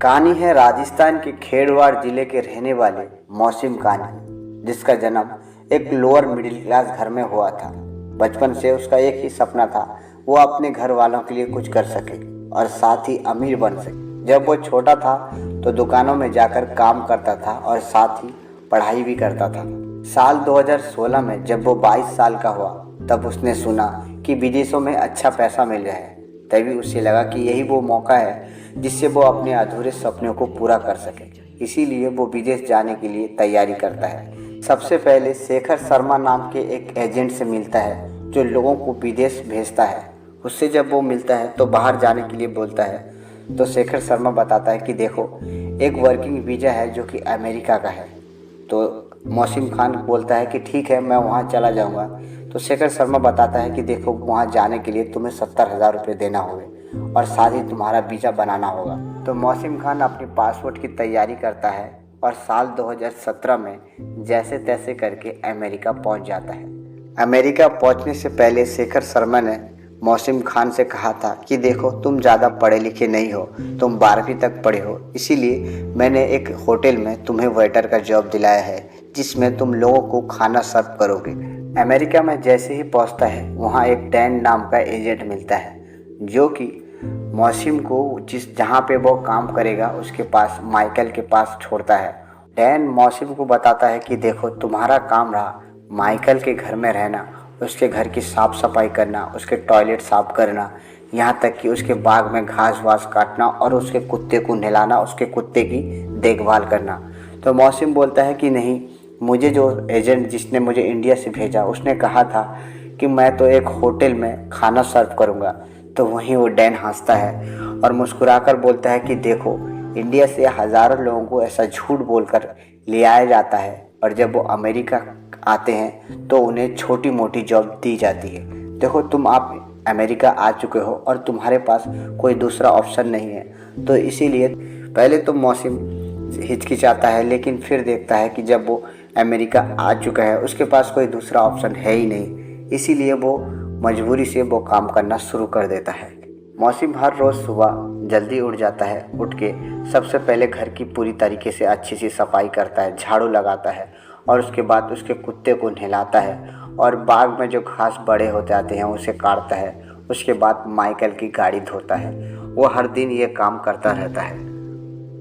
कहानी है राजस्थान के खेड़वाड़ जिले के रहने वाले मौसिम खान की, जिसका जन्म एक लोअर मिडिल क्लास घर में हुआ था। बचपन से उसका एक ही सपना था, वो अपने घर वालों के लिए कुछ कर सके और साथ ही अमीर बन सके। जब वो छोटा था तो दुकानों में जाकर काम करता था और साथ ही पढ़ाई भी करता था। साल 2016 में जब वो 22 साल का हुआ तब उसने सुना कि विदेशों में अच्छा पैसा मिल रहा है। तभी उसे लगा कि यही वो मौका है जिससे वो अपने अधूरे सपनों को पूरा कर सके। इसीलिए वो विदेश जाने के लिए तैयारी करता है। सबसे पहले शेखर शर्मा नाम के एक एजेंट से मिलता है जो लोगों को विदेश भेजता है। उससे जब वो मिलता है तो बाहर जाने के लिए बोलता है तो शेखर शर्मा बताता है कि देखो, एक वर्किंग वीज़ा है जो कि अमेरिका का है। तो मौसिम खान बोलता है कि ठीक है, मैं वहाँ चला जाऊँगा। तो शेखर शर्मा बताता है कि देखो, वहाँ जाने के लिए तुम्हें 70,000 रुपये देना होगा और साथ ही तुम्हारा वीज़ा बनाना होगा। तो मौसिम खान अपनी पासपोर्ट की तैयारी करता है और साल 2017 में जैसे तैसे करके अमेरिका पहुँच जाता है। अमेरिका पहुँचने से पहले शेखर शर्मा ने मौसिम खान से कहा था कि देखो, तुम ज़्यादा पढ़े लिखे नहीं हो, तुम 12वीं तक पढ़े हो, इसीलिए मैंने एक होटल में तुम्हें वेटर का जॉब दिलाया है जिसमें तुम लोगों को खाना सर्व करोगे। अमेरिका में जैसे ही पहुंचता है वहां एक डैन नाम का एजेंट मिलता है जो कि मौसिम को जहां पे वो काम करेगा उसके पास, माइकल के पास छोड़ता है। डैन मौसिम को बताता है कि देखो, तुम्हारा काम रहा माइकल के घर में रहना, उसके घर की साफ़ सफाई करना, उसके टॉयलेट साफ़ करना, यहाँ तक कि उसके बाग में घास वास काटना और उसके कुत्ते को नहलाना, उसके कुत्ते की देखभाल करना। तो मौसिम बोलता है कि नहीं, मुझे जो एजेंट जिसने मुझे इंडिया से भेजा उसने कहा था कि मैं तो एक होटल में खाना सर्व करूँगा। तो वहीं वो डैन हंसता है और मुस्कुराकर बोलता है कि देखो, इंडिया से हज़ारों लोगों को ऐसा झूठ बोलकर ले आया जाता है और जब वो अमेरिका आते हैं तो उन्हें छोटी मोटी जॉब दी जाती है। देखो, तुम आप अमेरिका आ चुके हो और तुम्हारे पास कोई दूसरा ऑप्शन नहीं है। तो इसीलिए पहले तो मौसिम हिचकिचाता है, लेकिन फिर देखता है कि जब वो अमेरिका आ चुका है उसके पास कोई दूसरा ऑप्शन है ही नहीं। इसीलिए वो मजबूरी से वो काम करना शुरू कर देता है। मौसिम हर रोज़ सुबह जल्दी उठ जाता है। उठ के सबसे पहले घर की पूरी तरीके से अच्छी सी सफाई करता है, झाड़ू लगाता है और उसके बाद उसके कुत्ते को नहलाता है और बाग में जो घास बड़े होते आते हैं उसे काटता है। उसके बाद माइकल की गाड़ी धोता है। वो हर दिन ये काम करता रहता है।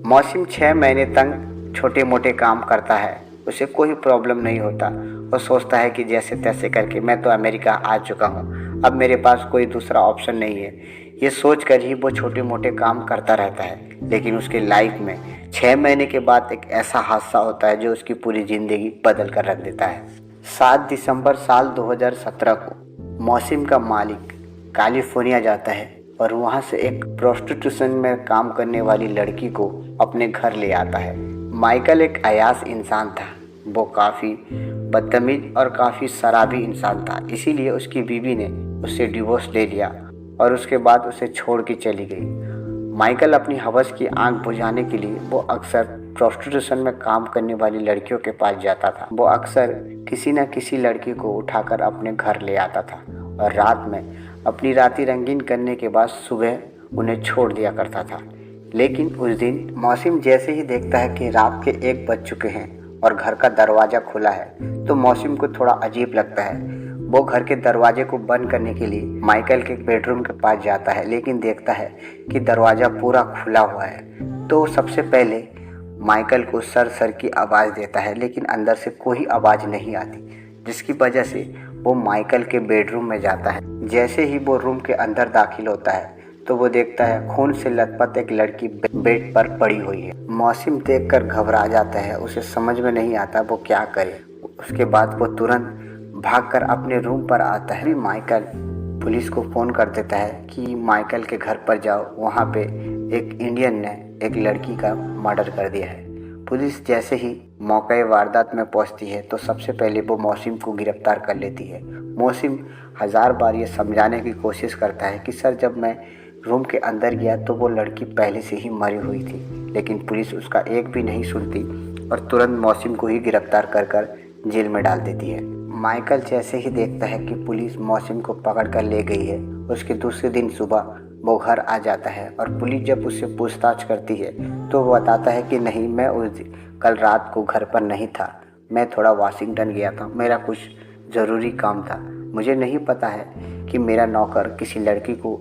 मौसिम 6 महीने तक छोटे मोटे काम करता है, उसे कोई प्रॉब्लम नहीं होता। वो सोचता है कि जैसे तैसे करके मैं तो अमेरिका आ चुका हूँ, अब मेरे पास कोई दूसरा ऑप्शन नहीं है। ये सोच कर ही वो छोटे मोटे काम करता रहता है। लेकिन उसके लाइफ में 6 महीने के बाद एक ऐसा हादसा होता है जो उसकी पूरी ज़िंदगी बदल कर रख देता है। 7 दिसंबर साल 2017 को मौसिम का मालिक कैलिफोर्निया जाता है और वहाँ से एक प्रोस्टिट्यूशन में काम करने वाली लड़की को अपने घर ले आता है। माइकल एक अयास इंसान था। वो काफ़ी बदतमीज और काफ़ी शराबी इंसान था। इसीलिए उसकी बीवी ने उससे डिवोर्स ले लिया और उसके बाद उसे छोड़ के चली गई। माइकल अपनी हवस की आग बुझाने के लिए वो अक्सर प्रोस्टिट्यूशन में काम करने वाली लड़कियों के पास जाता था। वो अक्सर किसी न किसी लड़की को उठाकर अपने घर ले आता था और रात में अपनी रातें रंगीन करने के बाद सुबह उन्हें छोड़ दिया करता था। लेकिन उस दिन मौसिम जैसे ही देखता है कि रात के 1 बज चुके हैं और घर का दरवाज़ा खुला है तो मौसिम को थोड़ा अजीब लगता है। वो घर के दरवाजे को बंद करने के लिए माइकल के बेडरूम के पास जाता है, लेकिन देखता है कि दरवाज़ा पूरा खुला हुआ है। तो सबसे पहले माइकल को सर की आवाज़ देता है, लेकिन अंदर से कोई आवाज़ नहीं आती, जिसकी वजह से वो माइकल के बेडरूम में जाता है। जैसे ही वो रूम के अंदर दाखिल होता है तो वो देखता है खून से लथपथ एक लड़की बेड पर पड़ी हुई है। मौसिम देखकर घबरा जाता है, उसे समझ में नहीं आता वो क्या करे। उसके बाद वो तुरंत भागकर अपने रूम पर आता है। माइकल पुलिस को फ़ोन कर देता है कि माइकल के घर पर जाओ, वहाँ पे एक इंडियन ने एक लड़की का मर्डर कर दिया है। पुलिस जैसे ही मौके वारदात में पहुंचती है तो सबसे पहले वो मौसिम को गिरफ्तार कर लेती है। मौसिम 1000 बार ये समझाने की कोशिश करता है कि सर, जब मैं रूम के अंदर गया तो वो लड़की पहले से ही मरी हुई थी, लेकिन पुलिस उसका एक भी नहीं सुनती और तुरंत मौसिम को ही गिरफ्तार कर जेल में डाल देती है। माइकल जैसे ही देखता है कि पुलिस मौसिम को पकड़ कर ले गई है, उसके दूसरे दिन सुबह वो घर आ जाता है और पुलिस जब उससे पूछताछ करती है तो वो बताता है कि नहीं, मैं कल रात को घर पर नहीं था, मैं थोड़ा वाशिंगटन गया था, मेरा कुछ ज़रूरी काम था, मुझे नहीं पता है कि मेरा नौकर किसी लड़की को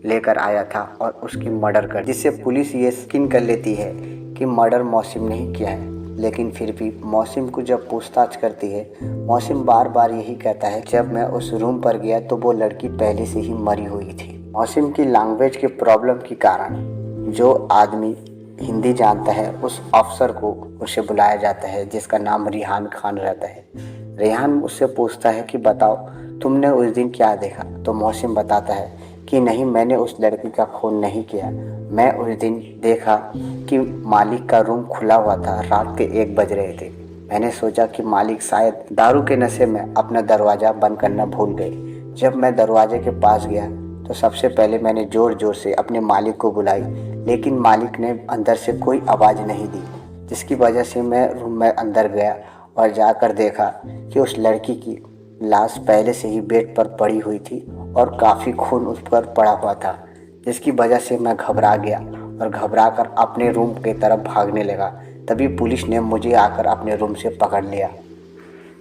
लेकर आया था और उसकी मर्डर कर, जिससे पुलिस ये यकीन कर लेती है कि मर्डर मौसिम ने ही किया है। लेकिन फिर भी मौसिम को जब पूछताछ करती है, मौसिम बार बार यही कहता है जब मैं उस रूम पर गया तो वो लड़की पहले से ही मरी हुई थी। मौसिम की लैंग्वेज के प्रॉब्लम के कारण जो आदमी हिंदी जानता है उस अफसर को उसे बुलाया जाता है, जिसका नाम रिहान खान रहता है। रिहान उससे पूछता है कि बताओ तुमने उस दिन क्या देखा, तो मौसिम बताता है कि नहीं, मैंने उस लड़की का खून नहीं किया, मैं उस दिन देखा कि मालिक का रूम खुला हुआ था, रात के 1 बज रहे थे, मैंने सोचा कि मालिक शायद दारू के नशे में अपना दरवाज़ा बंद करना भूल गए। जब मैं दरवाजे के पास गया तो सबसे पहले मैंने ज़ोर ज़ोर से अपने मालिक को बुलाई, लेकिन मालिक ने अंदर से कोई आवाज़ नहीं दी, जिसकी वजह से मैं रूम में अंदर गया और जाकर देखा कि उस लड़की की लाश पहले से ही बेड पर पड़ी हुई थी और काफ़ी खून उस पर पड़ा हुआ था, जिसकी वजह से मैं घबरा गया और घबरा कर अपने रूम की तरफ भागने लगा। तभी पुलिस ने मुझे आकर अपने रूम से पकड़ लिया।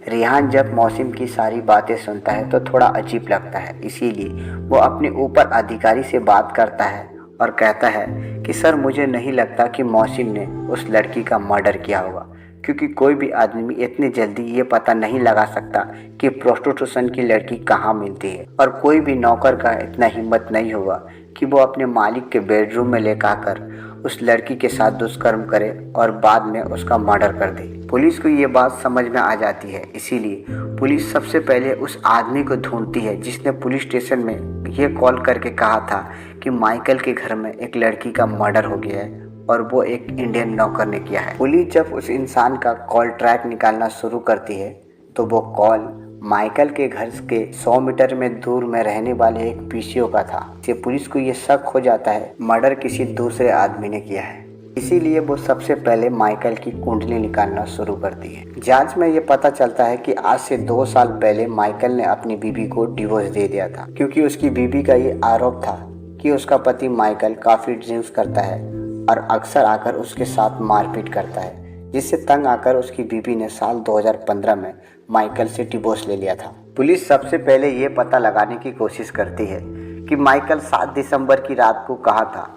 रिहान जब मौसिम की सारी बातें सुनता है तो थोड़ा अजीब लगता है, इसीलिए वो अपने ऊपर अधिकारी से बात करता है और कहता है कि सर, मुझे नहीं लगता कि मौसिम ने उस लड़की का मर्डर किया होगा, क्योंकि कोई भी आदमी इतनी जल्दी ये पता नहीं लगा सकता कि प्रोस्टिट्यूशन की लड़की कहाँ मिलती है, और कोई भी नौकर का इतना हिम्मत नहीं होगा कि वो अपने मालिक के बेडरूम में लेकर आकर उस लड़की के साथ दुष्कर्म करे और बाद में उसका मर्डर कर दे। पुलिस को ये बात समझ में आ जाती है, इसीलिए पुलिस सबसे पहले उस आदमी को ढूंढती है जिसने पुलिस स्टेशन में ये कॉल करके कहा था कि माइकल के घर में एक लड़की का मर्डर हो गया है और वो एक इंडियन नौकर ने किया है। पुलिस जब उस इंसान का कॉल ट्रैक निकालना शुरू करती है तो वो कॉल माइकल के घर के 100 मीटर में दूर में रहने वाले एक पीसीओ का था। इससे पुलिस को ये शक हो जाता है मर्डर किसी दूसरे आदमी ने किया है, इसीलिए वो सबसे पहले माइकल की कुंडली निकालना शुरू करती है। जांच में ये पता चलता है कि आज से 2 साल पहले माइकल ने अपनी बीवी को डिवोर्स दे दिया था, क्योंकि उसकी बीवी का ये आरोप था कि उसका पति माइकल काफ़ी ड्रिंक्स करता है और अक्सर आकर उसके साथ मारपीट करता है, जिससे तंग आकर उसकी बीवी ने साल 2015 में माइकल से डिवोर्स ले लिया था। पुलिस सबसे पहले ये पता लगाने की कोशिश करती है कि माइकल 7 दिसंबर की रात को कहाँ था।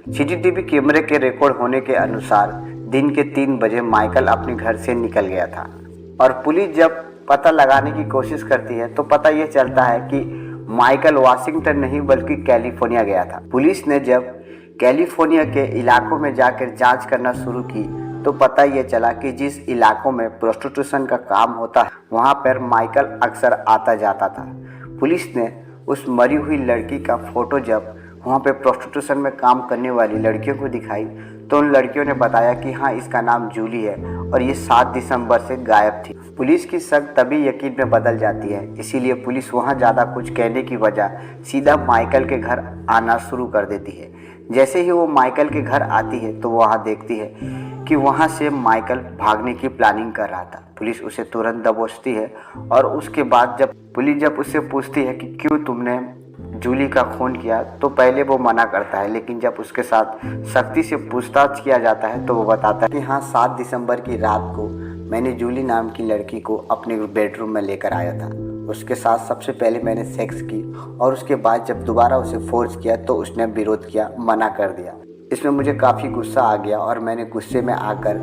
सीसीटीवी कैमरे के रिकॉर्ड होने के अनुसार दिन के 3 बजे माइकल अपने घर से निकल गया था, और पुलिस जब पता लगाने की कोशिश करती है तो पता ये चलता है कि माइकल वाशिंगटन नहीं बल्कि कैलिफोर्निया गया था। पुलिस ने जब कैलिफोर्निया के इलाकों में जाकर जांच करना शुरू की तो पता ये चला कि जिस इलाकों में प्रोस्टिट्यूशन का काम होता है वहाँ पर माइकल अक्सर आता जाता था। पुलिस ने उस मरी हुई लड़की का फोटो जब वहाँ पे प्रोस्टिट्यूशन में काम करने वाली लड़कियों को दिखाई तो उन लड़कियों ने बताया कि हाँ, इसका नाम जूली है और ये 7 दिसंबर से गायब थी। पुलिस की शक तभी यकीन में बदल जाती है, इसीलिए पुलिस वहाँ ज़्यादा कुछ कहने की वजह सीधा माइकल के घर आना शुरू कर देती है। जैसे ही वो माइकल के घर आती है तो वहाँ देखती है कि वहाँ से माइकल भागने की प्लानिंग कर रहा था। पुलिस उसे तुरंत दबोचती है और उसके बाद जब पुलिस उससे पूछती है कि क्यों तुमने जूली का खून किया तो पहले वो मना करता है, लेकिन जब उसके साथ सख्ती से पूछताछ किया जाता है तो वो बताता है कि हाँ, 7 दिसंबर की रात को मैंने जूली नाम की लड़की को अपने बेडरूम में लेकर आया था। उसके साथ सबसे पहले मैंने सेक्स की और उसके बाद जब दोबारा उसे फोर्स किया तो उसने विरोध किया, मना कर दिया। इसमें मुझे काफ़ी गुस्सा आ गया और मैंने गुस्से में आकर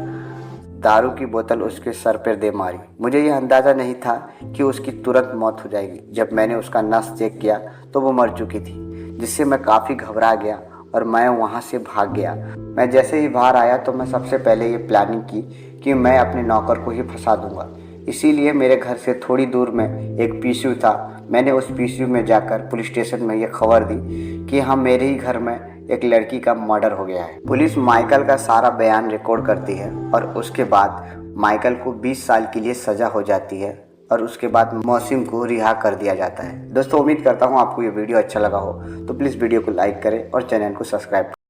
दारू की बोतल उसके सर पर दे मारी। मुझे यह अंदाज़ा नहीं था कि उसकी तुरंत मौत हो जाएगी। जब मैंने उसका नस चेक किया तो वो मर चुकी थी, जिससे मैं काफ़ी घबरा गया और मैं वहाँ से भाग गया। मैं जैसे ही बाहर आया तो मैं सबसे पहले ये प्लानिंग की कि मैं अपने नौकर को ही फंसा दूंगा। इसीलिए मेरे घर से थोड़ी दूर में एक पीसीयू था। मैंने उस पीसीयू में जाकर पुलिस स्टेशन में ये खबर दी कि हाँ, मेरे ही घर में एक लड़की का मर्डर हो गया है। पुलिस माइकल का सारा बयान रिकॉर्ड करती है और उसके बाद माइकल को 20 साल के लिए सज़ा हो जाती है और उसके बाद मौसिम को रिहा कर दिया जाता है। दोस्तों, उम्मीद करता हूँ आपको ये वीडियो अच्छा लगा हो, तो प्लीज़ वीडियो को लाइक करें और चैनल को सब्सक्राइब करें।